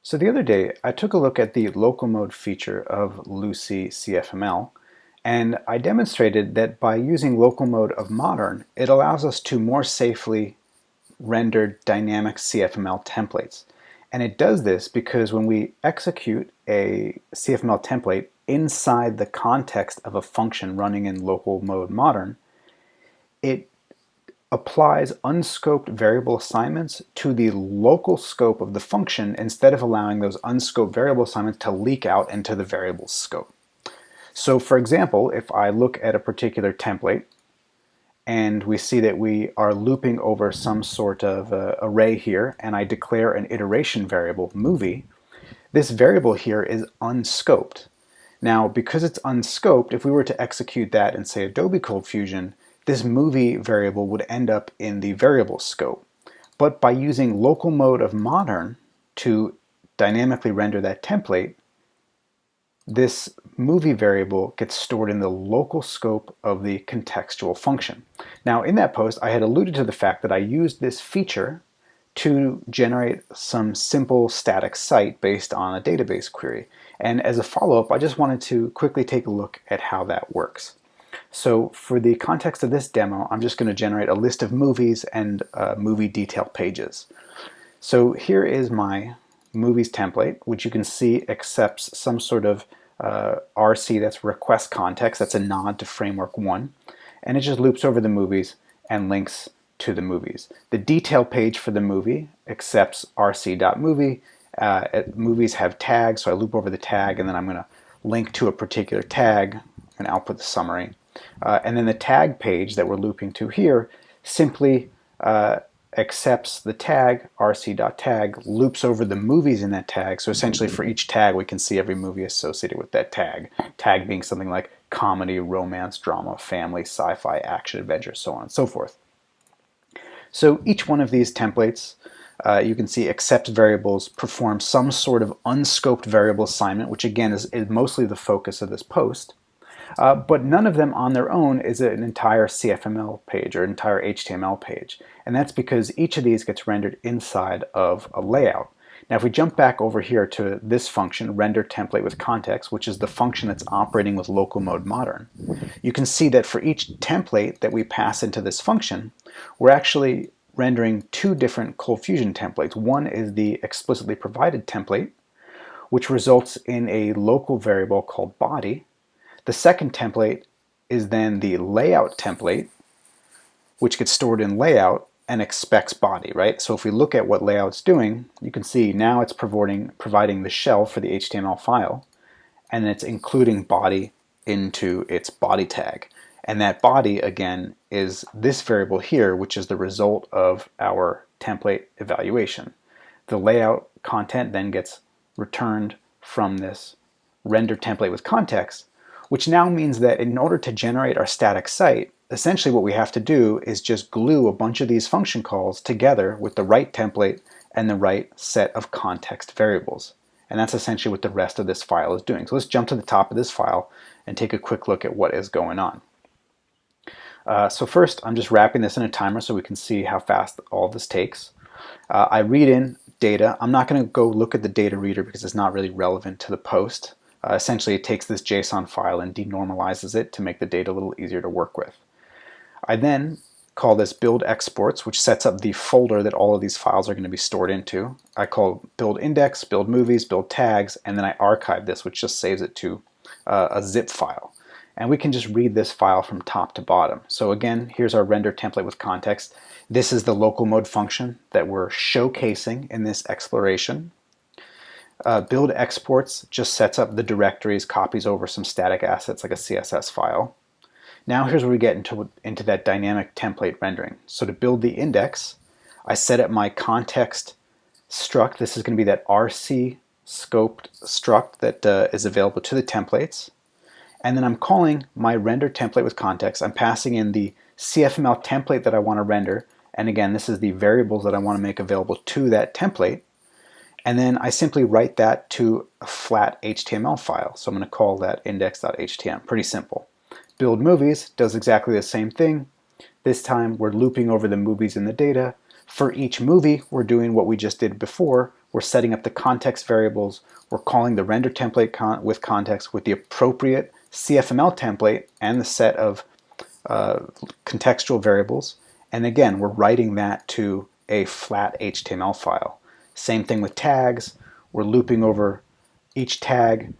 So the other day, I took a look at the LocalMode feature of Lucee CFML, and I demonstrated that by using LocalMode of Modern, it allows us to more safely render dynamic CFML templates. And it does this because when we execute a CFML template inside the context of a function running in LocalMode Modern, it applies unscoped variable assignments to the local scope of the function instead of allowing those unscoped variable assignments to leak out into the variable scope. So for example, if I look at a particular template and we see that we are looping over some sort of array here, and I declare an iteration variable, movie, this variable here is unscoped. Now, because it's unscoped, if we were to execute that in, say, Adobe Cold Fusion, this movie variable would end up in the variable scope. But by using local mode of modern to dynamically render that template, this movie variable gets stored in the local scope of the contextual function. Now, in that post, I had alluded to the fact that I used this feature to generate some simple static site based on a database query. And as a follow-up, I just wanted to quickly take a look at how that works. So for the context of this demo, I'm just going to generate a list of movies and movie detail pages. So here is my movies template, which you can see accepts some sort of RC, that's request context, that's a nod to framework 1, and it just loops over the movies and links to the movies. The detail page for the movie accepts rc.movie. Movies have tags, so I loop over the tag and then I'm going to link to a particular tag and output the summary. And then the tag page that we're looping to here simply accepts the tag, rc.tag, loops over the movies in that tag. So essentially for each tag we can see every movie associated with that tag. Tag being something like comedy, romance, drama, family, sci-fi, action, adventure, so on and so forth. So each one of these templates, you can see accept variables perform some sort of unscoped variable assignment, which again is mostly the focus of this post. But none of them on their own is an entire CFML page or entire HTML page. And that's because each of these gets rendered inside of a layout. Now if we jump back over here to this function, render template with context, which is the function that's operating with local mode modern, you can see that for each template that we pass into this function, we're actually rendering two different Cold Fusion templates. One is the explicitly provided template, which results in a local variable called body. The second template is then the layout template, which gets stored in layout and expects body, right? So if we look at what layout's doing, you can see now it's providing the shell for the HTML file, and it's including body into its body tag. And that body, again, is this variable here, which is the result of our template evaluation. The layout content then gets returned from this render template with context, which now means that in order to generate our static site, essentially what we have to do is just glue a bunch of these function calls together with the right template and the right set of context variables. And that's essentially what the rest of this file is doing. So let's jump to the top of this file and take a quick look at what is going on. So first, I'm just wrapping this in a timer so we can see how fast all this takes. I read in data. I'm not going to go look at the data reader because it's not really relevant to the post. Essentially, it takes this JSON file and denormalizes it to make the data a little easier to work with. I then call this build exports, which sets up the folder that all of these files are going to be stored into. I call build index, build movies, build tags, and then I archive this, which just saves it to a zip file. And we can just read this file from top to bottom. So again, here's our render template with context. This is the local mode function that we're showcasing in this exploration. Build exports just sets up the directories, copies over some static assets like a CSS file. Now here's where we get into that dynamic template rendering. So to build the index, I set up my context struct. This is going to be that RC scoped struct that is available to the templates. And then I'm calling my render template with context. I'm passing in the CFML template that I want to render. And again, this is the variables that I want to make available to that template. And then I simply write that to a flat HTML file. So I'm going to call that index.html. Pretty simple. Build movies does exactly the same thing. This time we're looping over the movies in the data. For each movie, we're doing what we just did before. we're setting up the context variables, we're calling the render template with context with the appropriate CFML template and the set of contextual variables. And again, we're writing that to a flat HTML file. Same thing with tags. We're looping over each tag,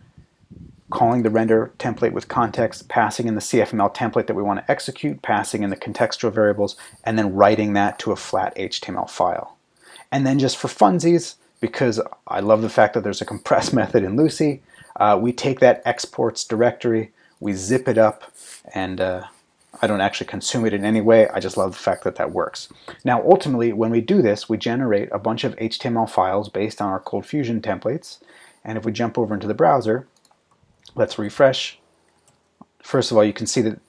calling the render template with context, passing in the CFML template that we want to execute, passing in the contextual variables, and then writing that to a flat HTML file. And then just for funsies, because I love the fact that there's a compress method in Lucee, we take that exports directory, we zip it up, and I don't actually consume it in any way. I just love the fact that that works. Now, ultimately, when we do this, we generate a bunch of HTML files based on our Cold Fusion templates. And if we jump over into the browser, let's refresh. First of all, you can see that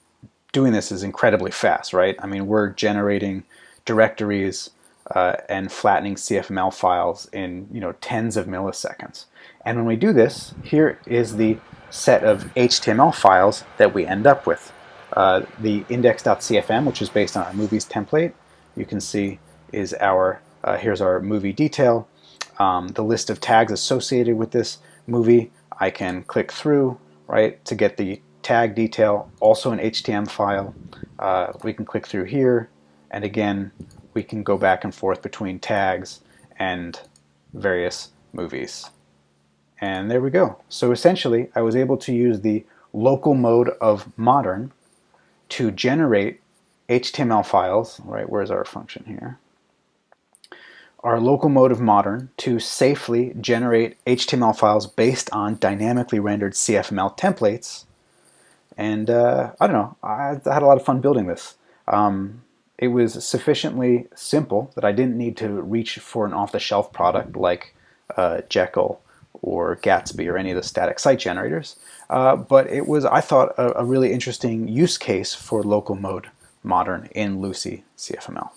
doing this is incredibly fast, right? I mean, we're generating directories and flattening CFML files in tens of milliseconds. And when we do this, here is the set of HTML files that we end up with. The index.cfm, which is based on our movies template, you can see is our, here's our movie detail, the list of tags associated with this movie. I can click through, right, to get the tag detail, also an HTML file. We can click through here, and again, we can go back and forth between tags and various movies. And there we go. So essentially, I was able to use the local mode of modern to generate HTML files, right, where's our function here? Our local mode of modern to safely generate HTML files based on dynamically rendered CFML templates. And I don't know, I had a lot of fun building this. It was sufficiently simple that I didn't need to reach for an off-the-shelf product like Jekyll or Gatsby or any of the static site generators. But it was, I thought, a really interesting use case for local mode modern in Lucee CFML.